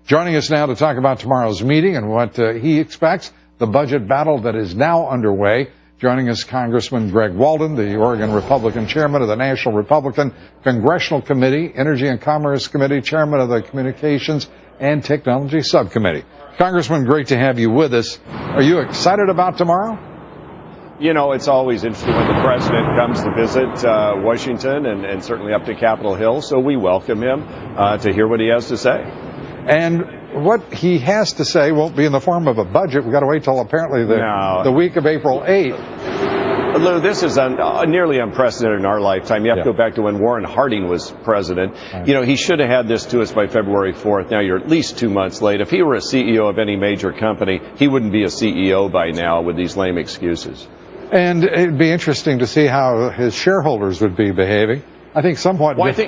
Joining us now to talk about tomorrow's meeting and what he expects, the budget battle that is now underway. Joining us, Congressman Greg Walden, the Oregon Republican chairman of the National Republican Congressional Committee, Energy and Commerce Committee, chairman of the Communications and Technology Subcommittee. Congressman, great to have you with us. Are you excited about tomorrow? You know, it's always interesting when the president comes to visit Washington and certainly up to Capitol Hill, so we welcome him to hear what he has to say. And what he has to say won't be in the form of a budget. We've got to wait till apparently the week of April 8th. Lou, this is nearly unprecedented in our lifetime. You have to go back to when Warren Harding was president. Right. You know, he should have had this to us by February 4th. Now you're at least 2 months late. If he were a CEO of any major company, he wouldn't be a CEO by now with these lame excuses. And it'd be interesting to see how his shareholders would be behaving. I think somewhat differently I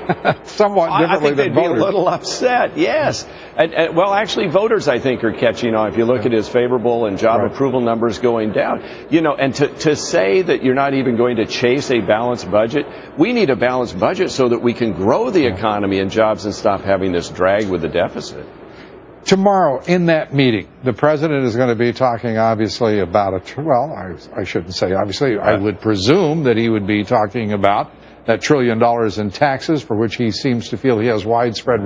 think than they'd voters. be a little upset, yes. And well, actually, voters, I think, are catching on. If you look at his favorable and job approval numbers going down, you know, and to say that you're not even going to chase a balanced budget, we need a balanced budget so that we can grow the economy and jobs and stop having this drag with the deficit. Tomorrow, in that meeting, the president is going to be talking, obviously, about I shouldn't say obviously. I would presume that he would be talking about that $1 trillion in taxes, for which he seems to feel he has widespread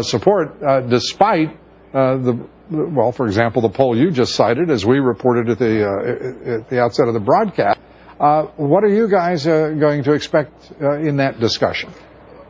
support, despite for example, the poll you just cited, as we reported at the outset of the broadcast. What are you guys going to expect in that discussion?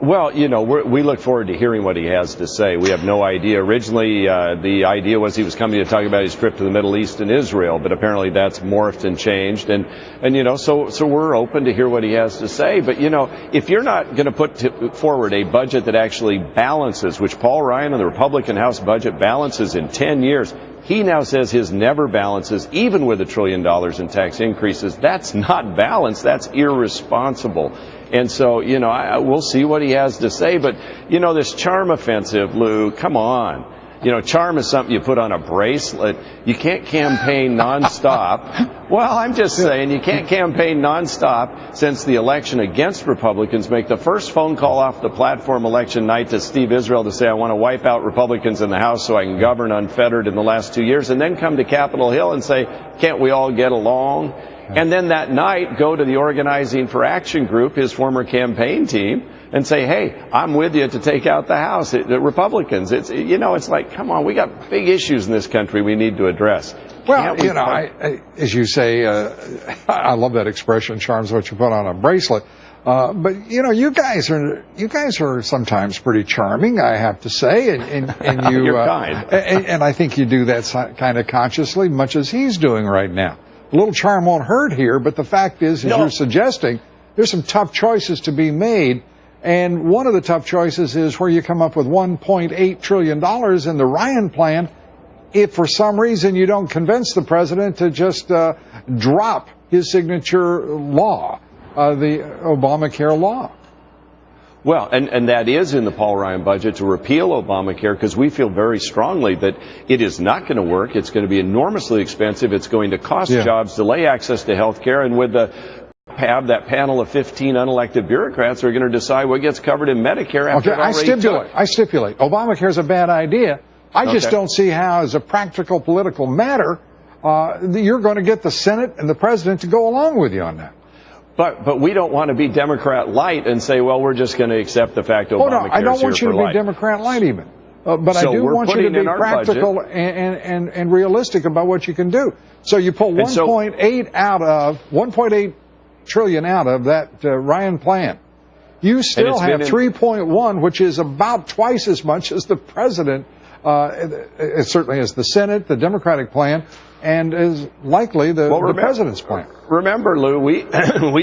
Well, you know, we look forward to hearing what he has to say. We have no idea. Originally, the idea was he was coming to talk about his trip to the Middle East and Israel, but apparently that's morphed and changed. And you know, so we're open to hear what he has to say. But, you know, if you're not going to put forward a budget that actually balances, which Paul Ryan and the Republican House budget balances in 10 years, he now says his never balances, even with $1 trillion in tax increases. That's not balanced. That's irresponsible. And so, you know, we'll see what he has to say. But, you know, this charm offensive, Lou, come on. You know, charm is something you put on a bracelet. You can't campaign nonstop. Well, I'm just saying, you can't campaign nonstop since the election against Republicans. Make the first phone call off the platform election night to Steve Israel to say, I want to wipe out Republicans in the House so I can govern unfettered in the last 2 years. And then come to Capitol Hill and say, can't we all get along? And then that night, go to the Organizing for Action group, his former campaign team, and say, hey, I'm with you to take out the House, the Republicans. It's, you know, it's like, come on, we got big issues in this country we need to address. Well, you know, as you say, I love that expression, charm's what you put on a bracelet. But, you know, you guys are sometimes pretty charming, I have to say. And you, you're kind. And I think you do that kind of consciously, much as he's doing right now. A little charm won't hurt here, but the fact is, as you're suggesting, there's some tough choices to be made. And one of the tough choices is where you come up with $1.8 trillion in the Ryan plan. If for some reason you don't convince the president to just drop his signature law, the Obamacare law. Well, and that is in the Paul Ryan budget to repeal Obamacare, because we feel very strongly that it is not going to work. It's going to be enormously expensive. It's going to cost jobs, delay access to health care, and with that panel of 15 unelected bureaucrats who are going to decide what gets covered in Medicare after it already I stipulate. Obamacare is a bad idea. I just don't see how, as a practical political matter, you're going to get the Senate and the president to go along with you on that. But we don't want to be Democrat light and say, well, we're just going to accept the fact Obamacare is here for life. I don't want you to be Democrat light even. But I do want you to be practical and realistic about what you can do. So you pull 1.8 trillion out of that Ryan plan. You still have 3.1, which is about twice as much as the president, certainly as the Senate, the Democratic plan, and is likely the president's plan. Remember, Lou, we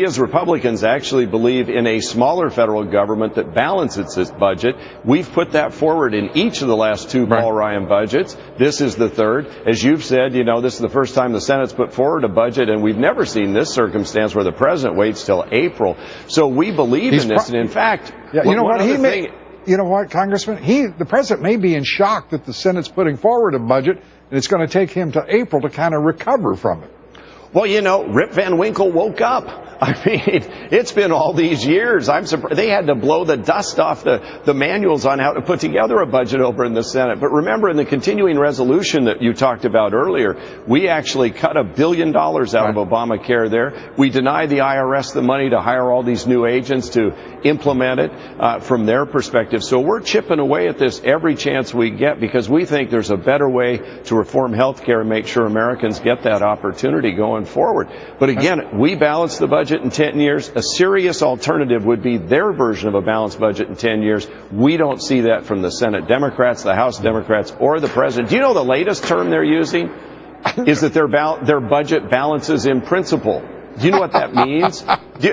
as Republicans actually believe in a smaller federal government that balances its budget. We've put that forward in each of the last two Paul Ryan budgets. This is the third. As you've said, you know, this is the first time the Senate's put forward a budget, and we've never seen this circumstance where the president waits till April. So we believe in this, and in fact, you know what, you know what, Congressman? The president may be in shock that the Senate's putting forward a budget, and it's going to take him to April to kind of recover from it. Well, you know, Rip Van Winkle woke up. I mean, it's been all these years. I'm surprised they had to blow the dust off the manuals on how to put together a budget over in the Senate. But remember, in the continuing resolution that you talked about earlier, we actually cut $1 billion out of Obamacare there. We denied the IRS the money to hire all these new agents to implement it from their perspective. So we're chipping away at this every chance we get because we think there's a better way to reform health care and make sure Americans get that opportunity going forward. But again, we balance the budget in 10 years. A serious alternative would be their version of a balanced budget in 10 years. We don't see that from the Senate Democrats, the House Democrats, or the President. Do you know the latest term they're using is that their budget balances in principle? Do you know what that means?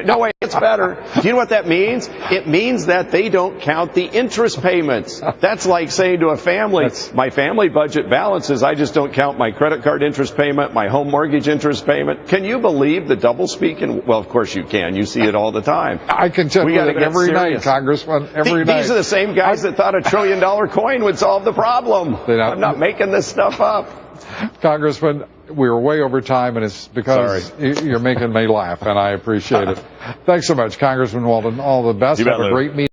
No way, it's better. Do you know what that means? It means that they don't count the interest payments. That's like saying to a family, my family budget balances, I just don't count my credit card interest payment, my home mortgage interest payment. Can you believe the doublespeak? Well, of course you can. You see it all the time. I can tell you that every night, Congressman, every night. These are the same guys that thought $1 trillion coin would solve the problem. I'm not making this stuff up. Congressman, we were way over time, and it's because you're making me laugh, and I appreciate it. Thanks so much, Congressman Walden. All the best. Have a great meeting.